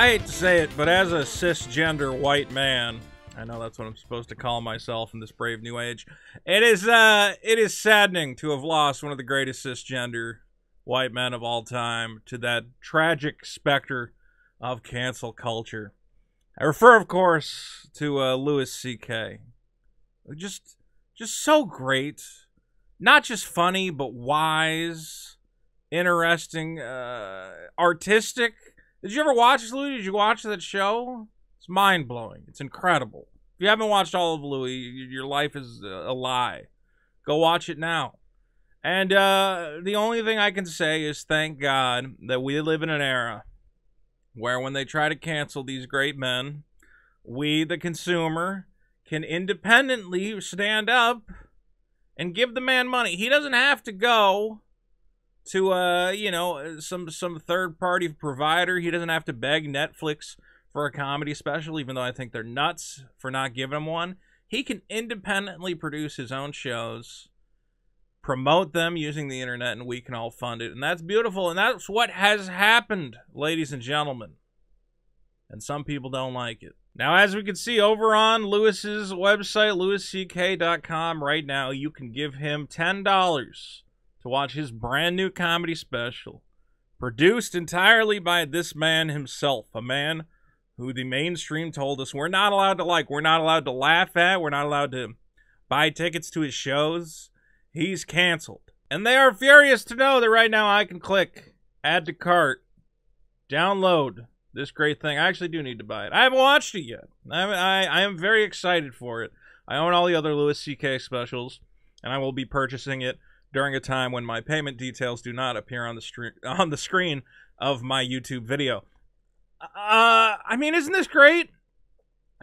I hate to say it, but as a cisgender white man, I know that's what I'm supposed to call myself in this brave new age, it is saddening to have lost one of the greatest cisgender white men of all time to that tragic specter of cancel culture. I refer, of course, to Louis C.K. Just so great. Not just funny, but wise, interesting, artistic. Did you ever watch Louie? Did you watch that show? It's mind-blowing. It's incredible. If you haven't watched all of Louie, your life is a lie. Go watch it now. And the only thing I can say is thank God that we live in an era where when they try to cancel these great men, we, the consumer, can independently stand up and give the man money. He doesn't have to go to, you know, some third-party provider. He doesn't have to beg Netflix for a comedy special, even though I think they're nuts for not giving him one. He can independently produce his own shows, promote them using the internet, and we can all fund it. And that's beautiful, and that's what has happened, ladies and gentlemen. And some people don't like it. Now, as we can see over on Louis's website, louisck.com, right now, you can give him $10 to watch his brand new comedy special, produced entirely by this man himself, a man who the mainstream told us we're not allowed to like, we're not allowed to laugh at, we're not allowed to buy tickets to his shows. He's canceled. And they are furious to know that right now I can click add to cart, download this great thing. I actually do need to buy it. I haven't watched it yet. I am very excited for it. I own all the other Louis C.K. specials, and I will be purchasing it during a time when my payment details do not appear on the screen of my YouTube video. I mean, isn't this great?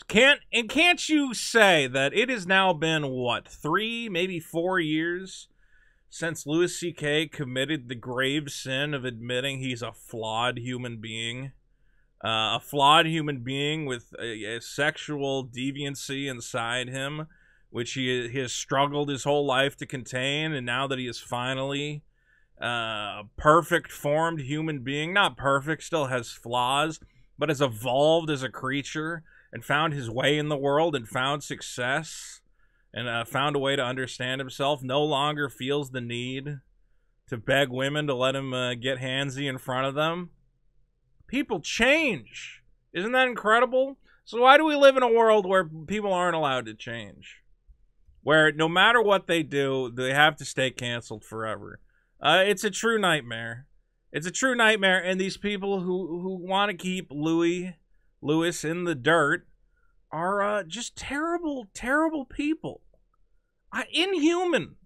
Can't you say that it has now been, what, 3, maybe 4 years since Louis C.K. committed the grave sin of admitting he's a flawed human being? A flawed human being with a sexual deviancy inside him, which he has struggled his whole life to contain, and now that he is finally a perfect formed human being, not perfect, still has flaws, but has evolved as a creature and found his way in the world and found success and found a way to understand himself, no longer feels the need to beg women to let him get handsy in front of them. People change. Isn't that incredible? So why do we live in a world where people aren't allowed to change? Where no matter what they do, they have to stay canceled forever. It's a true nightmare. It's a true nightmare, and these people who want to keep Louis in the dirt are just terrible, terrible people. Inhuman.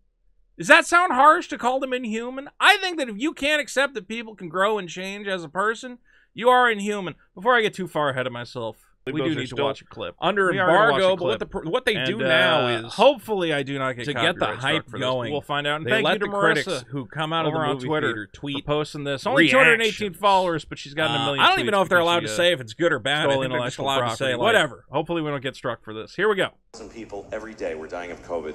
Does that sound harsh to call them inhuman? I think that if you can't accept that people can grow and change as a person, you are inhuman. Before I get too far ahead of myself, we do need to watch a clip. Under embargo, but what they do now is, hopefully I do not get to get the hype going. We'll find out. And thank you to Marissa, who come out of the movie Twitter, tweet posting this. Only 218 followers, but she's gotten a million. I don't even know if they're allowed to say if it's good or bad. I think they're just allowed to say whatever. Hopefully we don't get struck for this. Here we go. Some people every day were dying of COVID,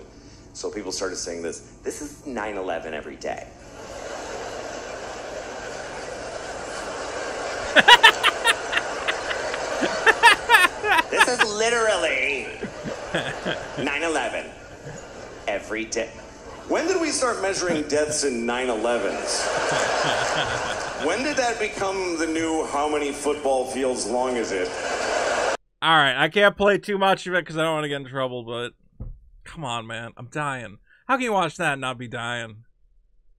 so people started saying this. This is 9/11 every day. This is literally 9/11 every day. When did we start measuring deaths in 9/11s? When did that become the new how many football fields long is it? All right, I can't play too much of it because I don't want to get in trouble, but come on, man. I'm dying. How can you watch that and not be dying?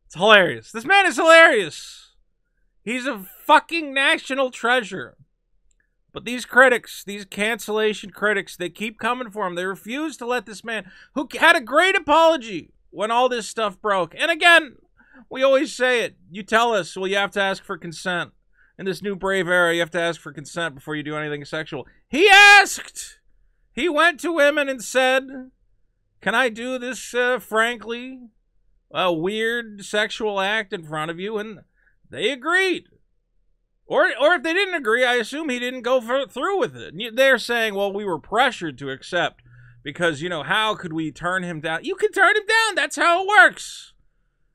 It's hilarious. This man is hilarious. He's a fucking national treasure. But these critics, these cancellation critics, they keep coming for him. They refuse to let this man, who had a great apology when all this stuff broke. And again, we always say it. You tell us, well, you have to ask for consent. In this new brave era, you have to ask for consent before you do anything sexual. He asked! He went to women and said, can I do this, frankly, a weird sexual act in front of you? And they agreed. Or if they didn't agree, I assume he didn't go through with it. They're saying, well, we were pressured to accept because, you know, how could we turn him down? You can turn him down. That's how it works.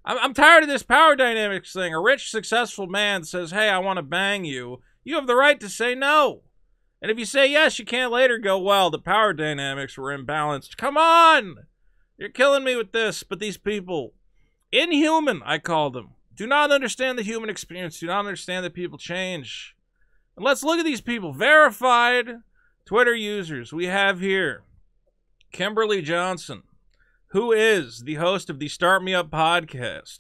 I'm tired of this power dynamics thing. A rich, successful man says, hey, I want to bang you. You have the right to say no. And if you say yes, you can't later go, well, the power dynamics were imbalanced. Come on! You're killing me with this. But these people, inhuman, I call them, do not understand the human experience, do not understand that people change. And let's look at these people. Verified Twitter users. We have here Kimberly Johnson, who is the host of the Start Me Up podcast,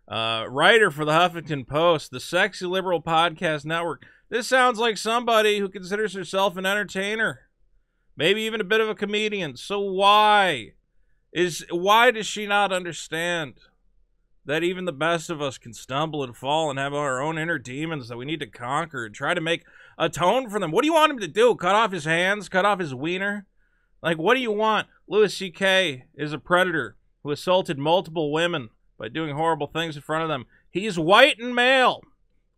writer for the Huffington Post, the Sexy Liberal Podcast Network. This sounds like somebody who considers herself an entertainer, maybe even a bit of a comedian. So why does she not understand that even the best of us can stumble and fall and have our own inner demons that we need to conquer and try to atone for them? What do you want him to do? Cut off his hands? Cut off his wiener? Like, what do you want? Louis C.K. is a predator who assaulted multiple women by doing horrible things in front of them. He's white and male,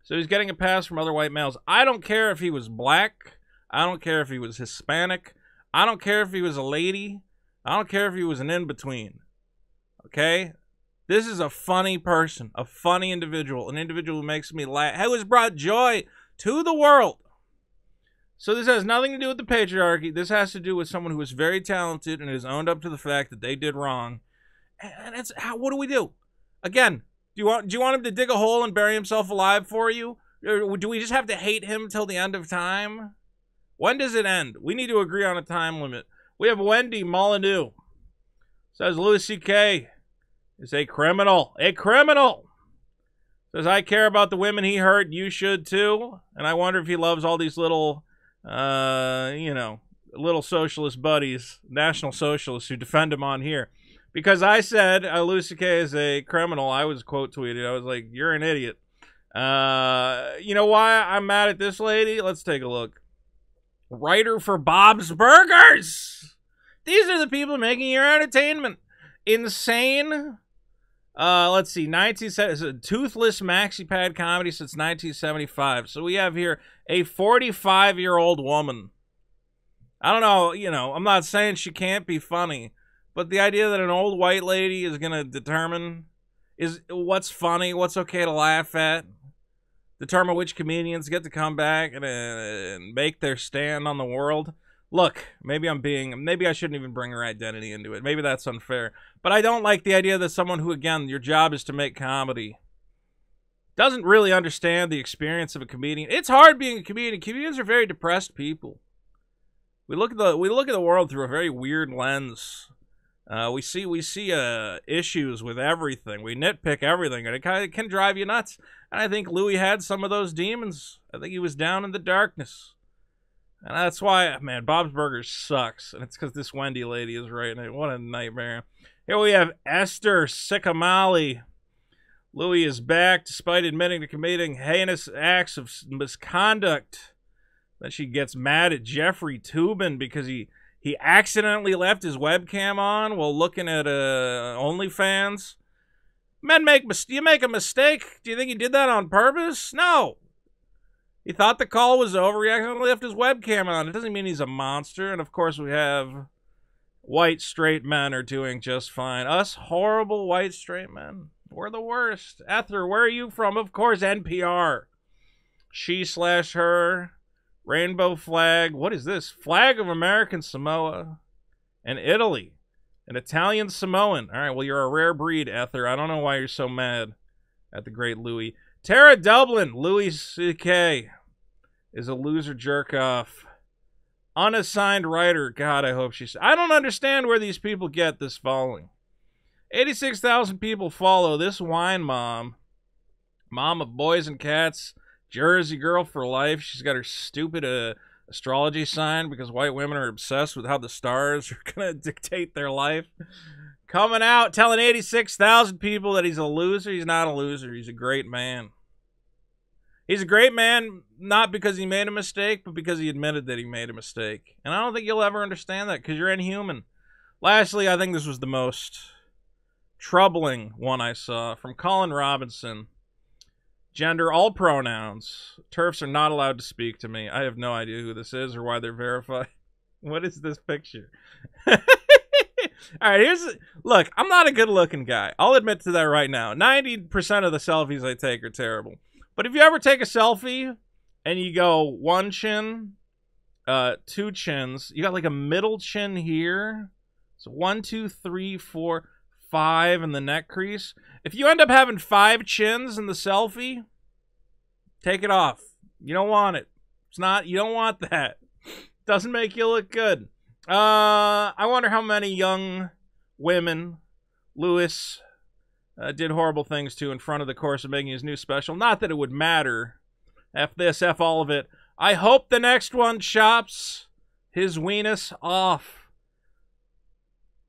so he's getting a pass from other white males. I don't care if he was black. I don't care if he was Hispanic. I don't care if he was a lady. I don't care if he was an in-between. Okay? This is a funny person, a funny individual, an individual who makes me laugh, who has brought joy to the world. So this has nothing to do with the patriarchy. This has to do with someone who is very talented and has owned up to the fact that they did wrong. And it's what do we do? Again, do you want him to dig a hole and bury himself alive for you? Or do we just have to hate him till the end of time? When does it end? We need to agree on a time limit. We have Wendy Molyneux. Says Louis C.K. is a criminal. A criminal! Says, I care about the women he hurt. You should too. And I wonder if he loves all these little, little socialist buddies, national socialists who defend him on here. Because I said Louis C.K. is a criminal. I was quote tweeted. I was like, you're an idiot. You know why I'm mad at this lady? Let's take a look. Writer for Bob's Burgers. These are the people making your entertainment insane. Let's see, it's a toothless maxi pad comedy since 1975. So we have here a 45-year-old woman. I don't know, I'm not saying she can't be funny, but the idea that an old white lady is going to determine is what's funny, what's okay to laugh at, determine which comedians get to come back and make their stand on the world. Look, maybe I shouldn't even bring her identity into it. Maybe that's unfair. But I don't like the idea that someone who, again, your job is to make comedy, doesn't really understand the experience of a comedian. It's hard being a comedian. Comedians are very depressed people. We look at the world through a very weird lens. We see issues with everything. We nitpick everything, and it kind of can drive you nuts. And I think Louie had some of those demons. I think he was down in the darkness. And that's why, man, Bob's Burgers sucks. And it's because this Wendy lady is right in it. What a nightmare. Here we have Esther Sikamali. Louie is back despite admitting to committing heinous acts of misconduct. Then she gets mad at Jeffrey Toobin because he accidentally left his webcam on while looking at OnlyFans. Men you make a mistake? Do you think he did that on purpose? No. He thought the call was over. He accidentally left his webcam on. It doesn't mean he's a monster. And, of course, we have white straight men are doing just fine. Us horrible white straight men. We're the worst. Ether, where are you from? Of course, NPR. She/her. Rainbow flag. What is this? Flag of American Samoa. And Italy. An Italian Samoan. All right, well, you're a rare breed, Ether. I don't know why you're so mad at the great Louie. Tara Dublin, Louis C.K. is a loser jerk-off. Unassigned writer. God, I hope she's... I don't understand where these people get this following. 86,000 people follow this wine mom. Mom of boys and cats. Jersey girl for life. She's got her stupid astrology sign because white women are obsessed with how the stars are going to dictate their life. Coming out, telling 86,000 people that he's a loser. He's not a loser. He's a great man. He's a great man, not because he made a mistake, but because he admitted that he made a mistake. And I don't think you'll ever understand that because you're inhuman. Lastly, I think this was the most troubling one I saw from Colin Robinson. Gender, all pronouns. TERFs are not allowed to speak to me. I have no idea who this is or why they're verified. What is this picture? All right, look, I'm not a good-looking guy. I'll admit to that right now. 90% of the selfies I take are terrible. But if you ever take a selfie and you go one chin, two chins. You got like a middle chin here. So 1, 2, 3, 4, 5 in the neck crease. If you end up having 5 chins in the selfie, take it off. You don't want it. It's not, you don't want that. Doesn't make you look good. I wonder how many young women Louie did horrible things to in front of the course of making his new special. Not that it would matter. F this, F all of it. I hope the next one chops his weenus off.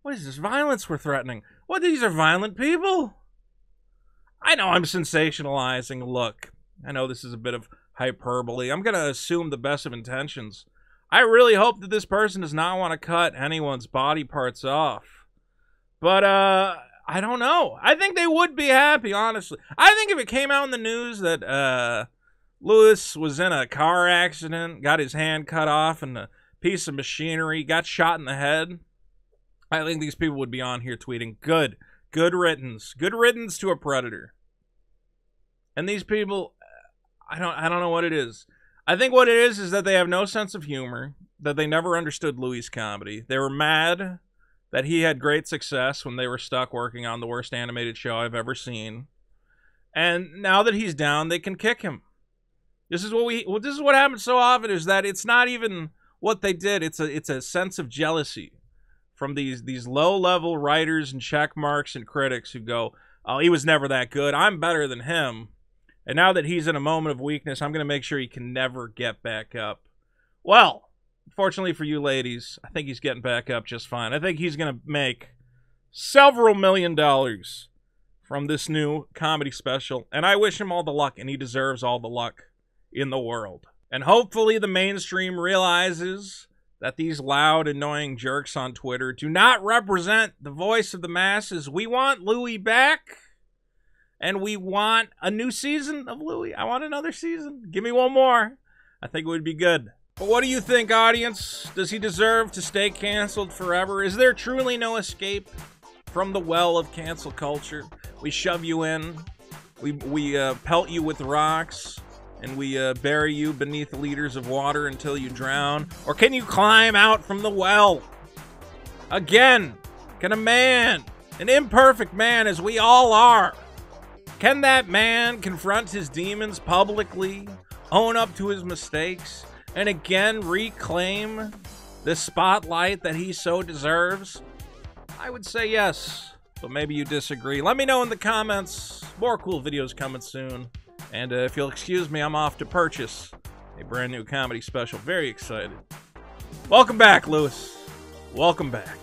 What is this violence we're threatening? What, these are violent people? I know I'm sensationalizing. Look, I know this is a bit of hyperbole. I'm going to assume the best of intentions. I really hope that this person does not want to cut anyone's body parts off. But, I don't know. I think they would be happy, honestly. I think if it came out in the news that, Louie was in a car accident, got his hand cut off in a piece of machinery, got shot in the head, I think these people would be on here tweeting, good riddance. Good riddance to a predator. And these people, I don't know what it is. I think what it is that they have no sense of humor, that they never understood Louie's comedy. They were mad that he had great success when they were stuck working on the worst animated show I've ever seen. And now that he's down, they can kick him. This is what happens so often, is that it's not even what they did. It's a sense of jealousy from these low-level writers and check marks and critics who go, oh, he was never that good. I'm better than him. And now that he's in a moment of weakness, I'm going to make sure he can never get back up. Well, fortunately for you ladies, I think he's getting back up just fine. I think he's going to make several $1 million from this new comedy special. And I wish him all the luck, and he deserves all the luck in the world. And hopefully the mainstream realizes that these loud, annoying jerks on Twitter do not represent the voice of the masses. We want Louie back, and we want a new season of Louie. I want another season. Give me one more. I think it would be good. But what do you think, audience? Does he deserve to stay canceled forever? Is there truly no escape from the well of cancel culture? We shove you in. We pelt you with rocks. And we bury you beneath liters of water until you drown? Or can you climb out from the well? Again, can a man, an imperfect man as we all are, can that man confront his demons publicly, own up to his mistakes, and again reclaim the spotlight that he so deserves? I would say yes, but maybe you disagree. Let me know in the comments. More cool videos coming soon. And if you'll excuse me, I'm off to purchase a brand new comedy special. Very excited. Welcome back, Louie. Welcome back.